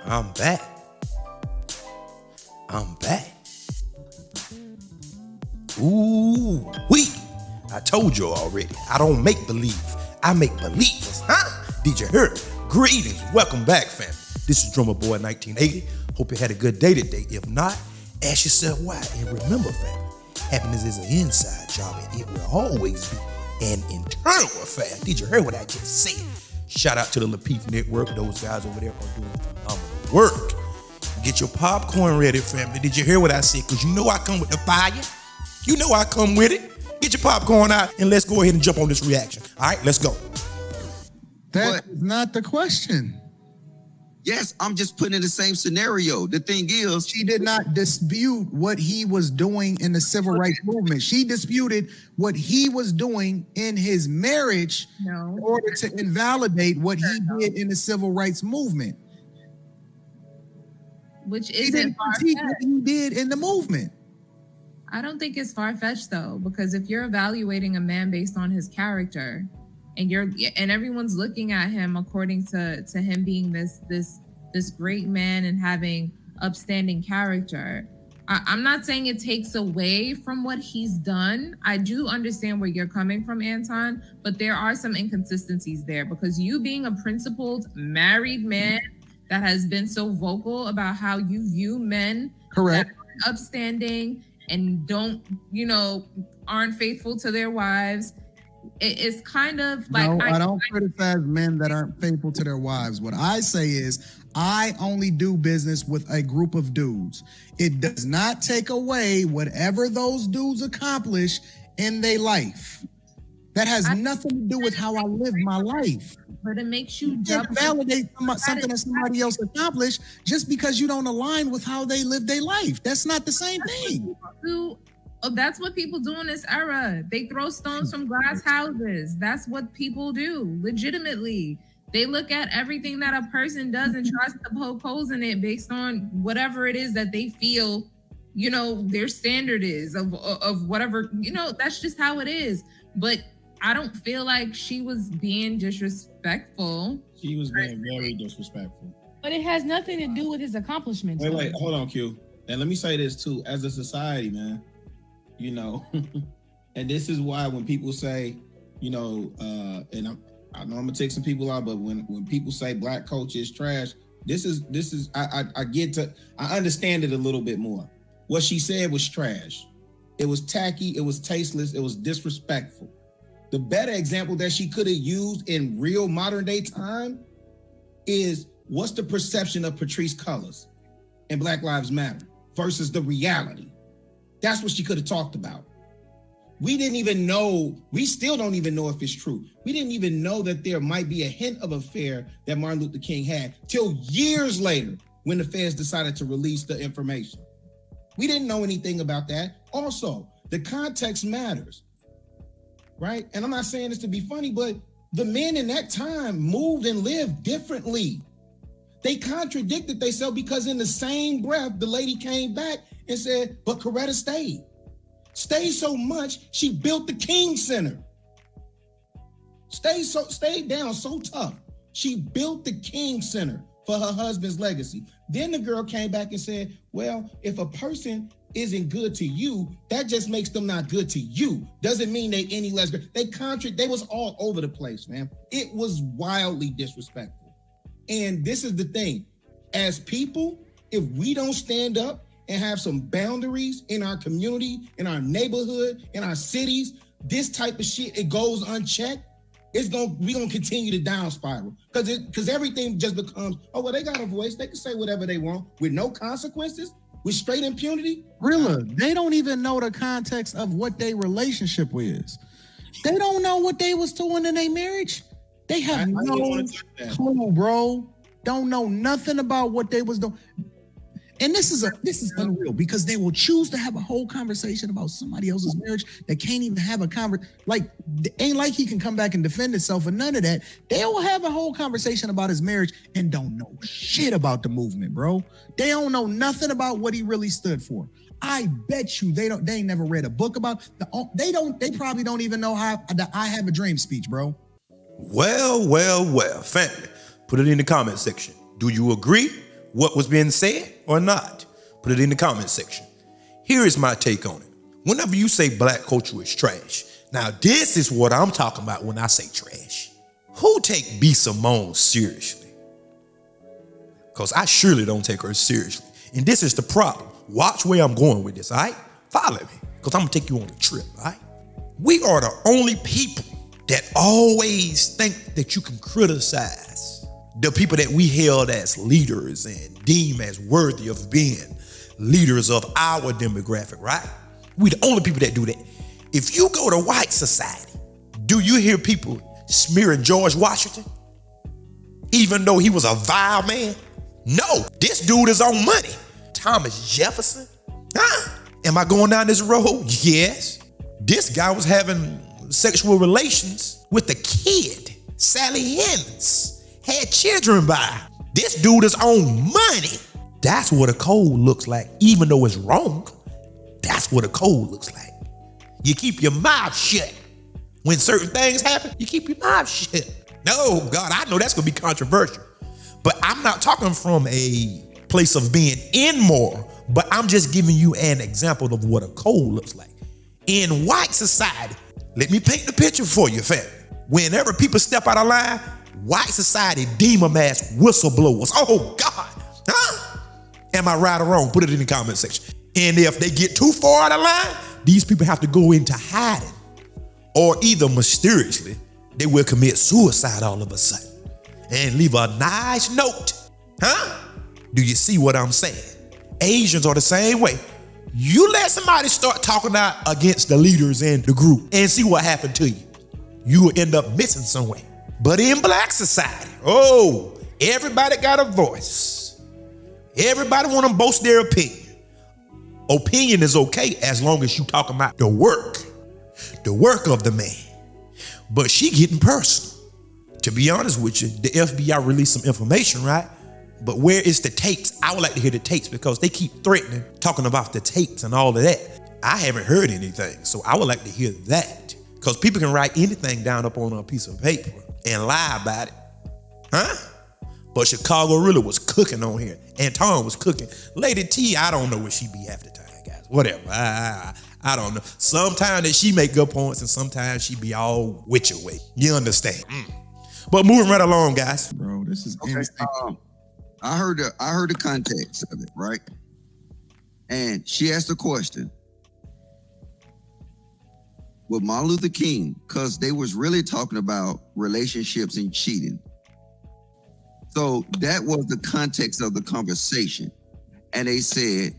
I'm back. Ooh, wee. I told you already. I don't make believe. I make believers, huh? Did you hear it? Greetings. Welcome back, family. This is Drummer Boy 1980. Hope you had a good day today. If not, ask yourself why. And remember, family, happiness is an inside job and it will always be an internal affair. Did you hear what I just said? Shout out to the Lapeef Network. Those guys over there are doing phenomenal work. Get your popcorn ready, family. Did you hear what I said? Because you know I come with the fire. You know I come with it. Get your popcorn out and let's go ahead and jump on this reaction. All right, let's go. That's not the question. Yes, I'm just putting in the same scenario. The thing is, she did not dispute what he was doing in the civil rights movement. She disputed what he was doing in his marriage in order to invalidate what he did in the civil rights movement. Which he didn't critique what he did in the movement. I don't think it's far-fetched though, because if you're evaluating a man based on his character, and everyone's looking at him according to him being this great man and having upstanding character, I'm not saying it takes away from what he's done. I do understand where you're coming from, Anton, but there are some inconsistencies there, because you being a principled married man that has been so vocal about how you view men, correct, that are upstanding and aren't faithful to their wives. It's kind of like, no, I don't criticize men that aren't faithful to their wives. What I say is I only do business with a group of dudes. It does not take away whatever those dudes accomplish in their life. That has nothing to do with how I live my life. But it makes you validate something that somebody else accomplished just because you don't align with how they live their life. That's not the same thing. That's what people do in this era. They throw stones from glass houses. That's what people do, legitimately. They look at everything that a person does and tries to poke holes in it based on whatever it is that they feel, their standard is of whatever, that's just how it is. But I don't feel like she was being disrespectful. She was being very disrespectful. But it has nothing to do with his accomplishments. Wait, hold on, Q. And let me say this too, as a society, man, and this is why when people say, and I know I'm gonna take some people out, but when people say black culture is trash, I understand it a little bit more. What she said was trash. It was tacky, it was tasteless, it was disrespectful. The better example that she could have used in real modern day time is, what's the perception of Patrice Cullors and Black Lives Matter versus the reality? That's what she could have talked about. We still don't even know if it's true. We didn't even know that there might be a hint of affair that Martin Luther King had till years later when the feds decided to release the information. We didn't know anything about that. Also, the context matters, right? And I'm not saying this to be funny, but the men in that time moved and lived differently. They contradicted themselves because in the same breath, the lady came back and said, but Coretta stayed. Stayed so much, she built the King Center. Stayed down so tough. She built the King Center for her husband's legacy. Then the girl came back and said, well, if a person isn't good to you, that just makes them not good to you. Doesn't mean they any less good. They was all over the place, man. It was wildly disrespectful. And this is the thing. As people, if we don't stand up and have some boundaries in our community, in our neighborhood, in our cities, this type of shit, it goes unchecked, we're gonna continue to down spiral. Because everything just becomes, oh, well, they got a voice, they can say whatever they want with no consequences, with straight impunity. Really? They don't even know the context of what their relationship is. They don't know what they was doing in their marriage. They have no clue, bro. Don't know nothing about what they was doing. And this is unreal, because they will choose to have a whole conversation about somebody else's marriage that can't even have a conversation. Like, ain't like he can come back and defend himself or none of that. They will have a whole conversation about his marriage and don't know shit about the movement, bro. They don't know nothing about what he really stood for. I bet you they ain't never read a book about they probably don't even know how the I Have a Dream speech, bro. Well, family, put it in the comment section. Do you agree what was being said or not? Put it in the comment section. Here is my take on it. Whenever you say black culture is trash, now this is what I'm talking about when I say trash. Who take B.Simone seriously? Because I surely don't take her seriously. And this is the problem. Watch where I'm going with this, all right? Follow me, because I'm going to take you on a trip, all right? We are the only people that always think that you can criticize the people that we held as leaders and deem as worthy of being leaders of our demographic, right? We the only people that do that. If you go to white society, do you hear people smearing George Washington? Even though he was a vile man? No, this dude is on money. Thomas Jefferson? Huh? Am I going down this road? Yes. This guy was having sexual relations with a kid. Sally Hemings had children by. This dude is on money. That's what a code looks like, even though it's wrong. That's what a code looks like. You keep your mouth shut. When certain things happen, you keep your mouth shut. No, God, I know that's gonna be controversial. But I'm not talking from a place of being immoral, but I'm just giving you an example of what a code looks like. In white society, let me paint the picture for you, fam. Whenever people step out of line, white society deem them as whistleblowers. Oh, God. Huh? Am I right or wrong? Put it in the comment section. And if they get too far out of line, these people have to go into hiding. Or either mysteriously, they will commit suicide all of a sudden and leave a nice note. Huh? Do you see what I'm saying? Asians are the same way. You let somebody start talking out against the leaders in the group and see what happened to you. You will end up missing somewhere. But in black society, oh, everybody got a voice. Everybody want to boast their opinion. Opinion is okay as long as you talking about the work of the man. But she getting personal. To be honest with you, the FBI released some information, right? But where is the tapes? I would like to hear the tapes because they keep threatening, talking about the tapes and all of that. I haven't heard anything, so I would like to hear that. Because people can write anything down up on a piece of paper and lie about it. Huh? But Chicago really was cooking on here. Anton was cooking. Lady T, I don't know where she be half the time, guys. Whatever. I don't know. Sometimes that she make good points and sometimes she be all witch away. You understand? But moving right along, guys. Bro, this is Okay, I heard the context of it, right? And she asked a question with Martin Luther King, because they was really talking about relationships and cheating. So that was the context of the conversation. And they said,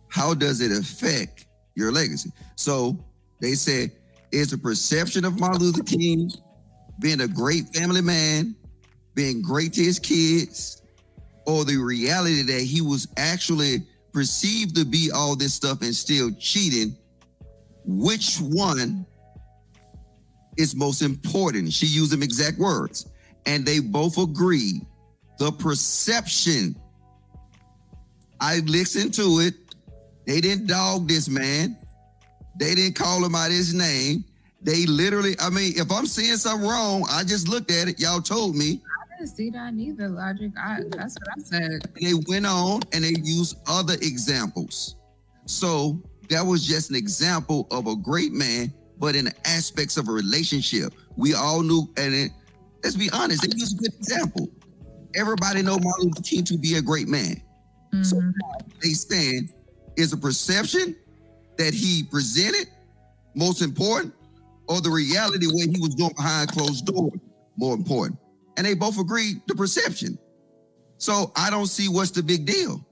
how does it affect your legacy? So they said, is the perception of Martin Luther King being a great family man, being great to his kids, or the reality that he was actually perceived to be all this stuff and still cheating, which one is most important? She used them exact words. And they both agreed. The perception. I listened to it. They didn't dog this man. They didn't call him out his name. They literally, I mean, if I'm seeing something wrong, I just looked at it. Y'all told me. I didn't see that neither, Logic. That's what I said. They went on and they used other examples. So that was just an example of a great man, but in the aspects of a relationship. We all knew, and let's be honest, they used a good example. Everybody know Martin Luther King to be a great man. Mm-hmm. So they stand is a perception that he presented most important, or the reality where he was doing behind closed doors more important. And they both agreed the perception. So I don't see what's the big deal.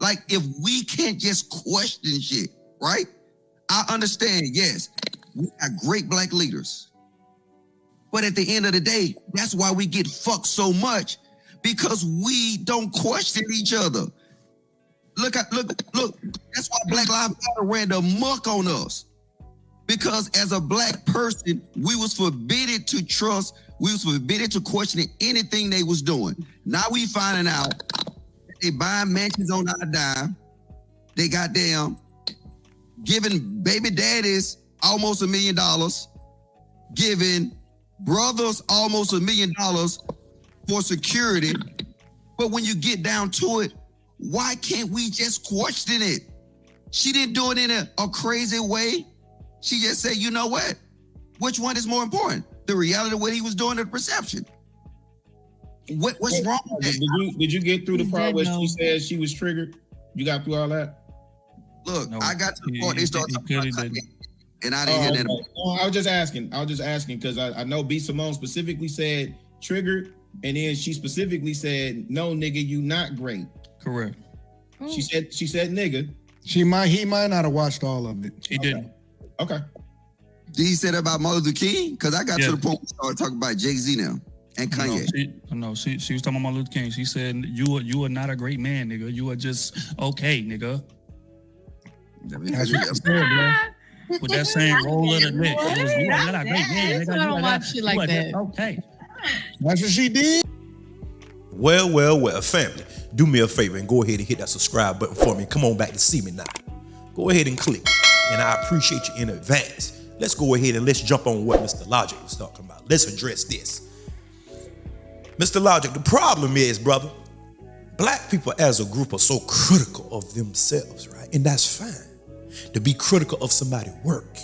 Like, if we can't just question shit, right? I understand, yes, we are great black leaders. But at the end of the day, that's why we get fucked so much, because we don't question each other. Look, that's why Black Lives Matter ran the muck on us. Because as a black person, we was forbidden to trust, we was forbidden to question anything they was doing. Now we finding out they buying mansions on our dime. They goddamn giving baby daddies almost $1 million, giving brothers almost $1 million for security. But when you get down to it, why can't we just question it? She didn't do it in a crazy way. She just said, you know what? Which one is more important? The reality of what he was doing or the perception? What's wrong with that? Did you get through the He's part dead, where no. she said she was triggered? You got through all that? Look, No, I got to the point they started talking about clearly Kanye, and I didn't hear that. Okay. No, I was just asking because I know B.Simone specifically said triggered, and then she specifically said, no, nigga, you not great. Correct. She said nigga. He might not have watched all of it. He didn't. Okay. Did he say that about Martin Luther King? Because I got Yeah. to the point where we started talking about Jay-Z now and Kanye. She was talking about Martin Luther King. She said, you are not a great man, nigga. You are just okay, nigga. That's what she said, bro. With that same roll of the neck. What? It was, you are not a great man, That's nigga. why I You don't are watch not- shit you like are just that. okay. That's what she did. Well, family, do me a favor and go ahead and hit that subscribe button for me. Come on back to see me now. Go ahead and click, and I appreciate you in advance. Let's go ahead and let's jump on what Mr. Logic was talking about. Let's address this. Mr. Logic, the problem is, brother, black people as a group are so critical of themselves, right? And that's fine to be critical of somebody's work,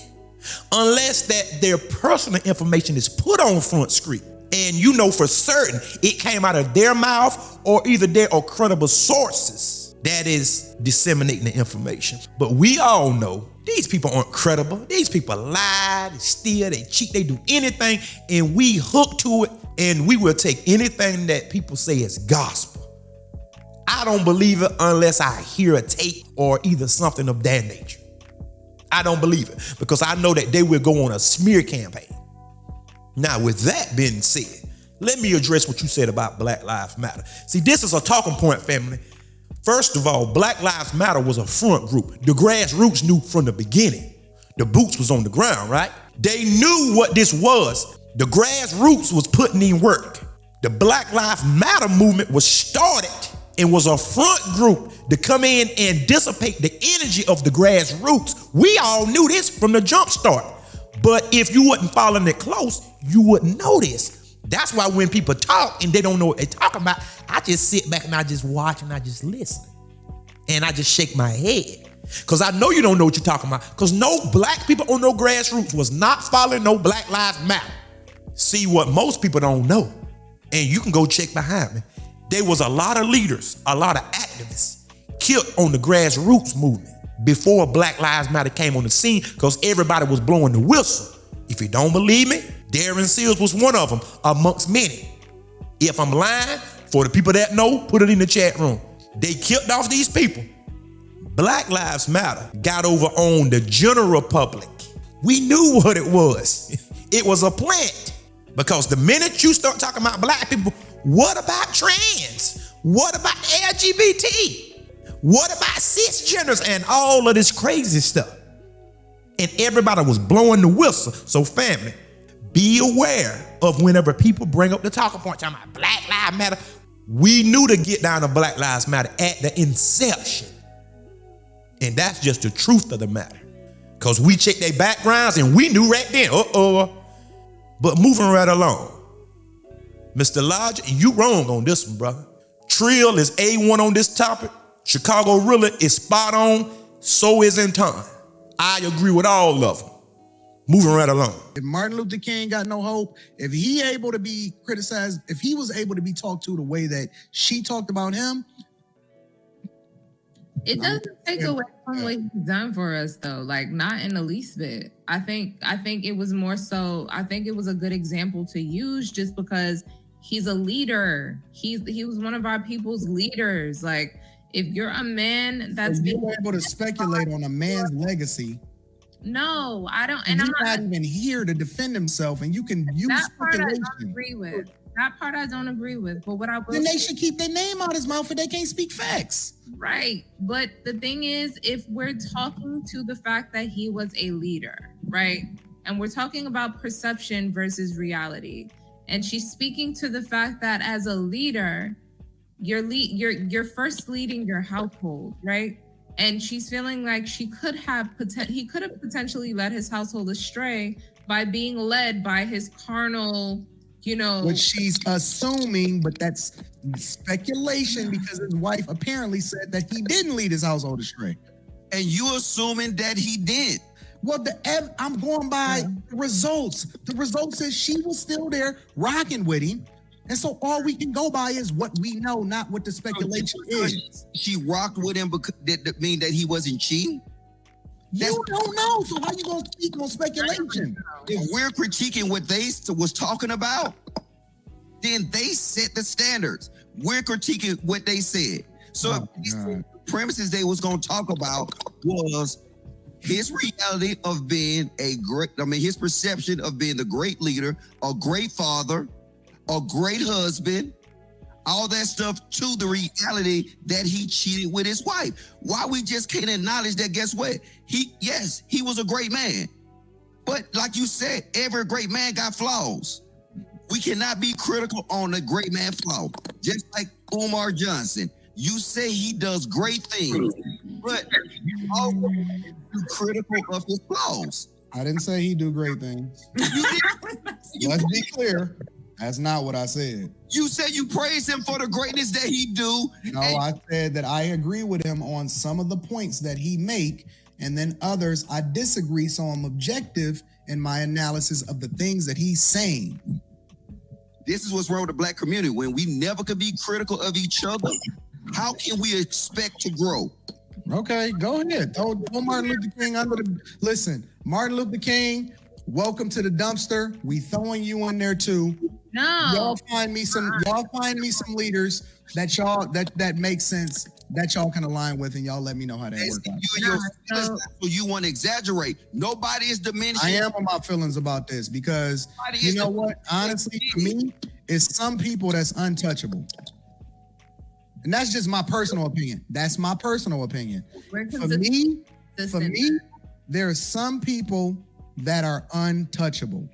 unless that their personal information is put on Front Street and you know for certain it came out of their mouth or either their or credible sources that is disseminating the information. But we all know these people aren't credible. These people lie, they steal, they cheat, they do anything, and we hook to it, and we will take anything that people say as gospel. I don't believe it unless I hear a tape or either something of that nature. I don't believe it because I know that they will go on a smear campaign. Now, with that being said, let me address what you said about Black Lives Matter. See, this is a talking point, family. First of all, Black Lives Matter was a front group. The grassroots knew from the beginning. The boots was on the ground, right? They knew what this was. The grassroots was putting in work. The Black Lives Matter movement was started and was a front group to come in and dissipate the energy of the grassroots. We all knew this from the jump start. But if you wasn't following it close, you wouldn't know this. That's why when people talk and they don't know what they're talking about, I just sit back and I just watch and I just listen. And I just shake my head. Because I know you don't know what you're talking about. Because no black people on no grassroots was not following no Black Lives Matter. See what most people don't know. And you can go check behind me. There was a lot of leaders, a lot of activists killed on the grassroots movement before Black Lives Matter came on the scene because everybody was blowing the whistle. If you don't believe me, Darren Seals was one of them amongst many. If I'm lying, for the people that know, put it in the chat room. They killed off these people. Black Lives Matter got over on the general public. We knew what it was. It was a plant. Because the minute you start talking about black people, what about trans? What about LGBT? What about cisgenders and all of this crazy stuff? And everybody was blowing the whistle. So family, be aware of whenever people bring up the talking point talking about Black Lives Matter. We knew to get down to Black Lives Matter at the inception. And that's just the truth of the matter. Because we checked their backgrounds and we knew right then, But moving right along. Mr. Logic, you wrong on this one, brother. Trill is A1 on this topic. Chicago Rilla is spot on. So is In Time. I agree with all of them. Moving right along. If Martin Luther King got no hope, if he able to be criticized, if he was able to be talked to the way that she talked about him. It doesn't take away from what he's done for us, though. Like, not in the least bit. I think it was more so. I think it was a good example to use, just because he's a leader. He was one of our people's leaders. Like, if you're a man that's you were able to speculate on a man's legacy. No, I don't. And And he's I'm not even here to defend himself, and you can use that part I speculation. don't agree with. That part I don't agree with. But what I will Then they should keep their name out his mouth if they can't speak facts. Right. But the thing is, if we're talking to the fact that he was a leader, right? And we're talking about perception versus reality. And she's speaking to the fact that as a leader, you're first leading your household, right? And she's feeling like he could have potentially led his household astray by being led by his carnal, you know. Which she's assuming, but that's speculation because his wife apparently said that he didn't lead his household astray. And you assuming that he did. Well, I'm going by the results. The results is she was still there rocking with him. And so all we can go by is what we know, not what the speculation is. She rocked with him because that mean that he wasn't cheating? You don't know, so how you gonna speak on speculation? If we're critiquing what they was talking about, then they set the standards. We're critiquing what they said. So the premises they was gonna talk about was his reality of being his perception of being the great leader, a great father, a great husband, all that stuff to the reality that he cheated with his wife. Why we just can't acknowledge that? Guess what? He was a great man. But like you said, every great man got flaws. We cannot be critical on a great man flaw. Just like Umar Johnson, you say he does great things, but you always be critical of his flaws. I didn't say he do great things. You did. Let's be clear. That's not what I said. You said you praise him for the greatness that he do. No, I said that I agree with him on some of the points that he make, and then others I disagree, so I'm objective in my analysis of the things that he's saying. This is what's wrong with the black community. When we never could be critical of each other, how can we expect to grow? Okay, go ahead. Throw Martin Luther King under the... Listen, Martin Luther King, welcome to the dumpster. We throwing you in there too. No. Y'all find me some leaders that make sense, that y'all can align with, and y'all let me know how that works out. So you want to exaggerate. Nobody is diminishing. I am on my feelings about this because you know what? Honestly, for me, it's some people that's untouchable. And that's just my personal opinion. That's my personal opinion. For me, there are some people that are untouchable.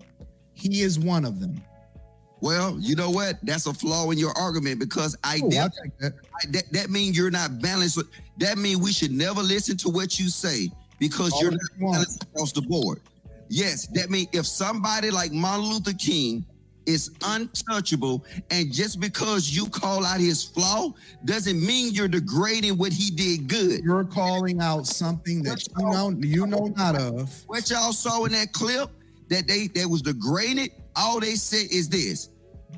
He is one of them. Well, you know what? That's a flaw in your argument because that means you're not balanced. That means we should never listen to what you say because you're not balanced across the board. Yes, that means if somebody like Martin Luther King is untouchable, and just because you call out his flaw doesn't mean you're degrading what he did good. You're calling out something that you know not of. What y'all saw in that clip that was degraded, all they said is this: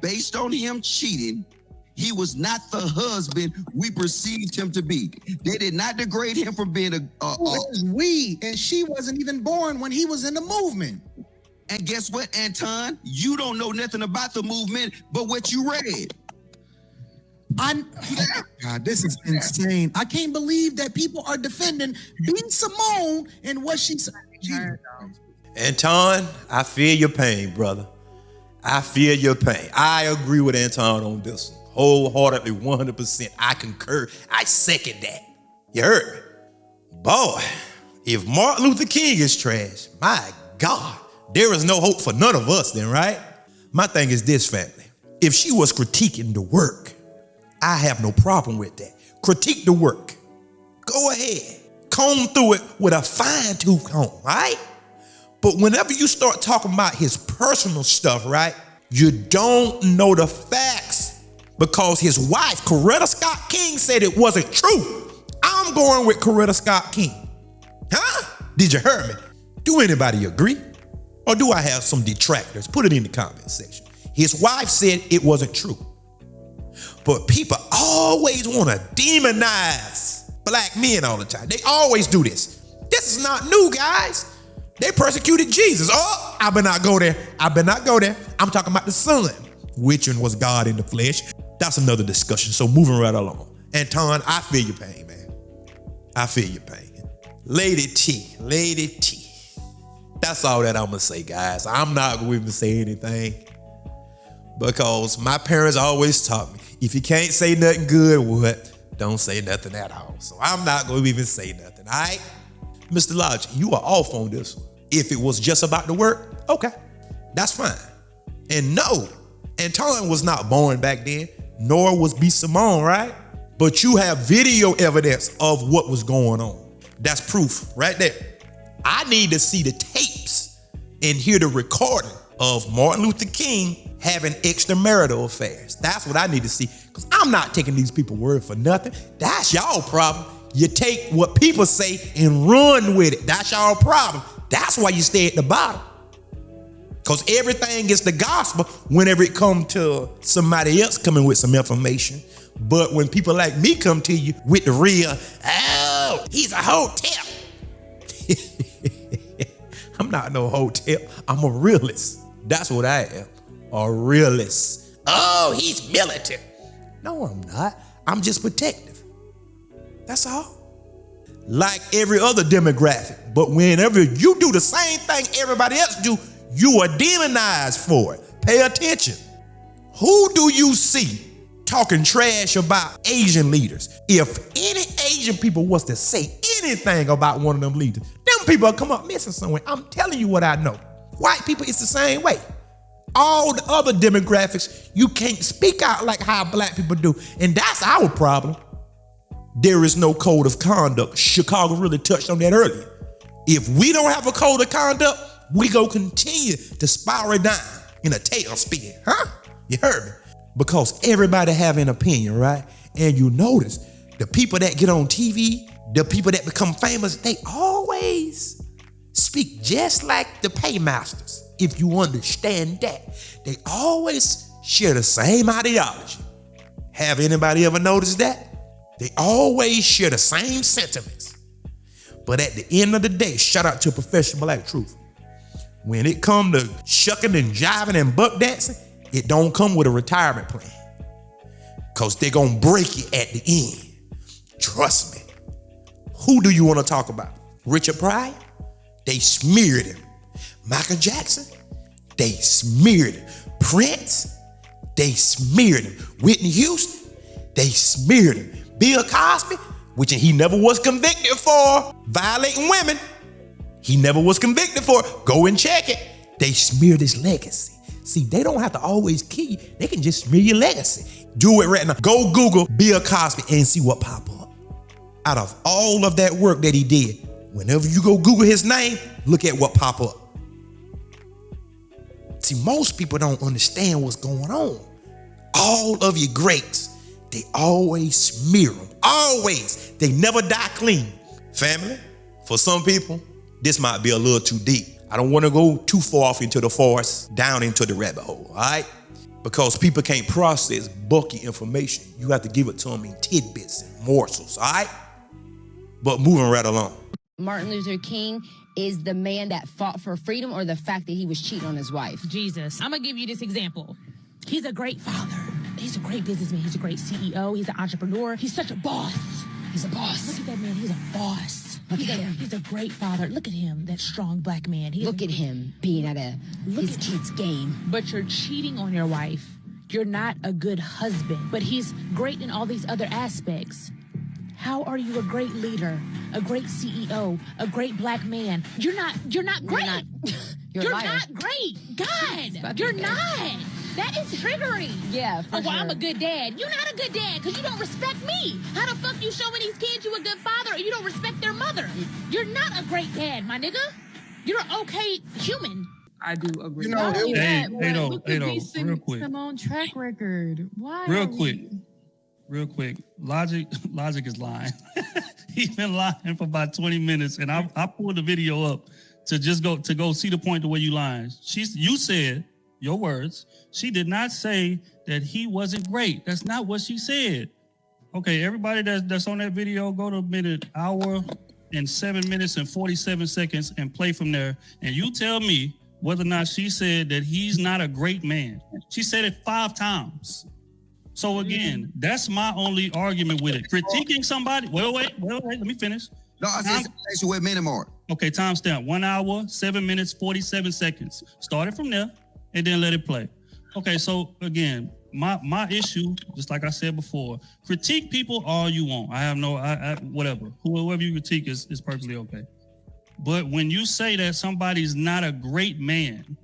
based on him cheating, he was not the husband we perceived him to be. They did not degrade him from being and she wasn't even born when he was in the movement. And guess what, Anton? You don't know nothing about the movement but what you read. God, this is insane. I can't believe that people are defending B.Simone and what she said. Anton, I feel your pain, brother. I feel your pain. I agree with Anton on this one. Wholeheartedly, 100%. I concur. I second that. You heard me? Boy, if Martin Luther King is trash, my God, there is no hope for none of us then, right? My thing is this, family. If she was critiquing the work, I have no problem with that. Critique the work. Go ahead. Comb through it with a fine-tooth comb, right? But whenever you start talking about his personal stuff, right, you don't know the facts because his wife, Coretta Scott King, said it wasn't true. I'm going with Coretta Scott King. Huh? Did you hear me? Do anybody agree? Or do I have some detractors? Put it in the comment section. His wife said it wasn't true. But people always want to demonize black men all the time. They always do this. This is not new, guys. They persecuted Jesus. Oh, I better not go there. I'm talking about the Son, which one was God in the flesh. That's another discussion. So moving right along. Anton, I feel your pain, man. I feel your pain. Lady T. That's all that I'm going to say, guys. I'm not going to say anything because my parents always taught me, if you can't say nothing good, don't say nothing at all. So I'm not going to even say nothing, all right? Mr. Logic, you are off on this one. If it was just about the work, okay, that's fine. And no, Anton was not born back then, nor was B.Simone, right? But you have video evidence of what was going on. That's proof right there. I need to see the tapes and hear the recording of Martin Luther King having extramarital affairs. That's what I need to see, because I'm not taking these people's word for nothing. That's y'all problem. You take what people say and run with it. That's y'all problem. That's why you stay at the bottom. Because everything is the gospel whenever it comes to somebody else coming with some information. But when people like me come to you with the real, oh, he's a hotel. I'm not no hotel. I'm a realist. That's what I am. A realist. Oh, he's militant. No, I'm not. I'm just protective. That's all. Like every other demographic. But whenever you do the same thing everybody else do, you are demonized for it. Pay attention. Who do you see talking trash about Asian leaders? If any Asian people was to say anything about one of them leaders, them people will come up missing somewhere. I'm telling you what I know. White people, it's the same way. All the other demographics, you can't speak out like how black people do. And that's our problem. There is no code of conduct. Chicago really touched on that earlier. If we don't have a code of conduct, we go continue to spiral down in a tailspin. Huh? You heard me? Because everybody have an opinion, right? And you notice the people that get on TV, the people that become famous, they always speak just like the paymasters. If you understand that, they always share the same ideology. Have anybody ever noticed that? They always share the same sentiments. But at the end of the day, shout out to Professional Black Truth. When it come to shucking and jiving and buck dancing, it don't come with a retirement plan. Because they're going to break it at the end. Trust me. Who do you want to talk about? Richard Pryor? They smeared him. Michael Jackson? They smeared him. Prince? They smeared him. Whitney Houston? They smeared him. Bill Cosby, which he never was convicted for violating women. He never was convicted for it. Go and check it. They smeared his legacy. See, they don't have to always kill you. They can just smear your legacy. Do it right now. Go Google Bill Cosby and see what pop up. Out of all of that work that he did, whenever you go Google his name, look at what pop up. See, most people don't understand what's going on. All of your greats, they always smear them. Always. They never die clean. Family, for some people, this might be a little too deep. I don't want to go too far off into the forest, down into the rabbit hole, all right? Because people can't process bulky information. You have to give it to them in tidbits and morsels, all right? But moving right along. Martin Luther King is the man that fought for freedom, or the fact that he was cheating on his wife? Jesus. I'm going to give you this example. He's a great father. He's a great businessman. He's a great CEO. He's an entrepreneur. He's such a boss. He's a boss. Look at that man. He's a boss. He's a great father. Look at him, that strong black man. Look at him being at his kid's game. But you're cheating on your wife. You're not a good husband. But he's great in all these other aspects. How are you a great leader, a great CEO, a great black man? You're not great. You're not great. God, you're not. That is triggering. Yeah, for sure. I'm a good dad. You're not a good dad because you don't respect me. How the fuck you showing these kids you a good father or you don't respect their mother? You're not a great dad, my nigga. You're an okay human. I do agree. You know, Look at real quick. B.Simone track record. Why? Real quick. Logic is lying. He's been lying for about 20 minutes, and I pulled the video up to just go see the point to where you lying. You said, your words, she did not say that he wasn't great. That's not what she said. Okay, everybody that's on that video, go to hour and 7 minutes and 47 seconds and play from there. And you tell me whether or not she said that he's not a great man. She said it 5 times. So again, that's my only argument with it. Critiquing somebody. Wait, let me finish. No, I said wait a minute, Mark. Okay, timestamp. 1 hour, 7 minutes, 47 seconds. Started from there and then let it play. Okay, so again, my issue, just like I said before, critique people all you want. I have whatever. Whoever you critique is perfectly okay. But when you say that somebody's not a great man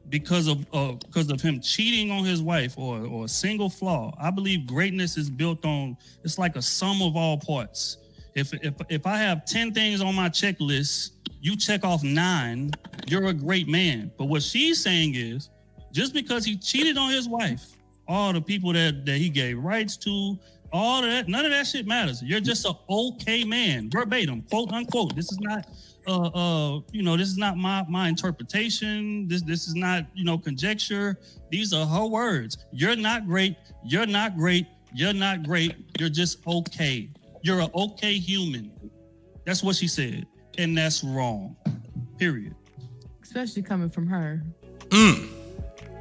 because of him cheating on his wife or a single flaw, I believe greatness is built on, it's like a sum of all parts. If I have 10 things on my checklist you check off 9, you're a great man. But what she's saying is, just because he cheated on his wife, all the people that he gave rights to, all of that, none of that shit matters. You're just an okay man, verbatim, quote unquote. This is not, this is not my interpretation. This is not, conjecture. These are her words. You're not great. You're not great. You're not great. You're just okay. You're an okay human. That's what she said, and that's wrong. Period. Especially coming from her.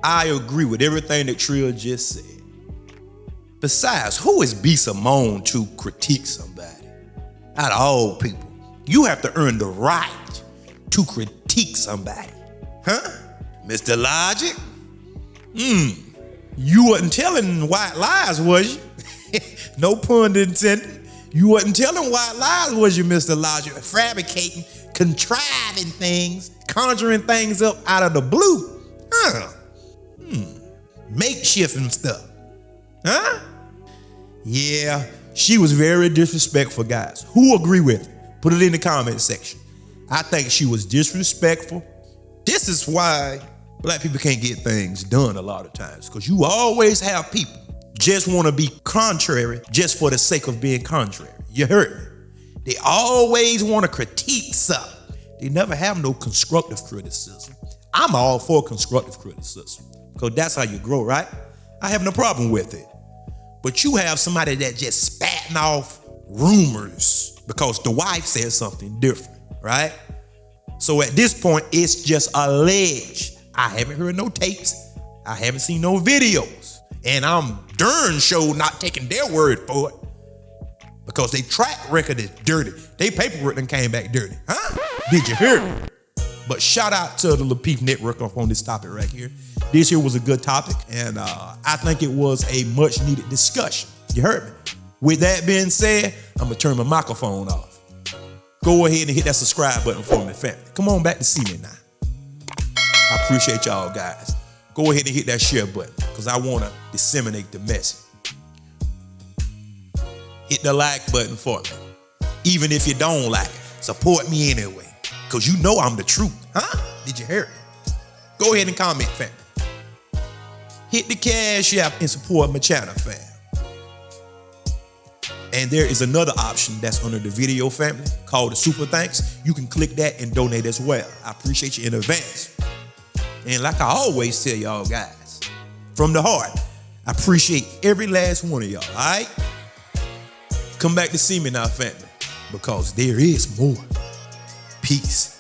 I agree with everything that Trill just said. Besides, who is B.Simone to critique somebody? Out of all people, you have to earn the right to critique somebody. Huh? Mr. Logic? You wasn't telling white lies, was you? No pun intended. You wasn't telling white lies, was you, Mr. Logic? Fabricating, contriving things, conjuring things up out of the blue. Makeshifting stuff. Huh? Yeah, she was very disrespectful, guys. Who agree with her? Put it in the comment section. I think she was disrespectful. This is why black people can't get things done a lot of times, because you always have people just want to be contrary just for the sake of being contrary. You heard me? They always want to critique something. They never have no constructive criticism. I'm all for constructive criticism, because that's how you grow, right? I have no problem with it. But you have somebody that just spatting off rumors because the wife said something different, right? So at this point, it's just alleged. I haven't heard no tapes. I haven't seen no videos. And I'm darn sure not taking their word for it, because their track record is dirty. Their paperwork done came back dirty. Huh? Did you hear me? But shout out to the Lapeef Network on this topic right here. This here was a good topic, and I think it was a much needed discussion. You heard me? With that being said, I'm gonna turn my microphone off. Go ahead and hit that subscribe button for me, family. Come on back to see me now. I appreciate y'all guys. Go ahead and hit that share button, because I want to disseminate the message. Hit the like button for me. Even if you don't like it, support me anyway, because you know I'm the truth. Huh? Did you hear me? Go ahead and comment, family. Hit the cash app and support my channel, fam. And there is another option that's under the video, family, called the Super Thanks. You can click that and donate as well. I appreciate you in advance. And like I always tell y'all guys, from the heart, I appreciate every last one of y'all, all right? Come back to see me now, family, because there is more. Peace.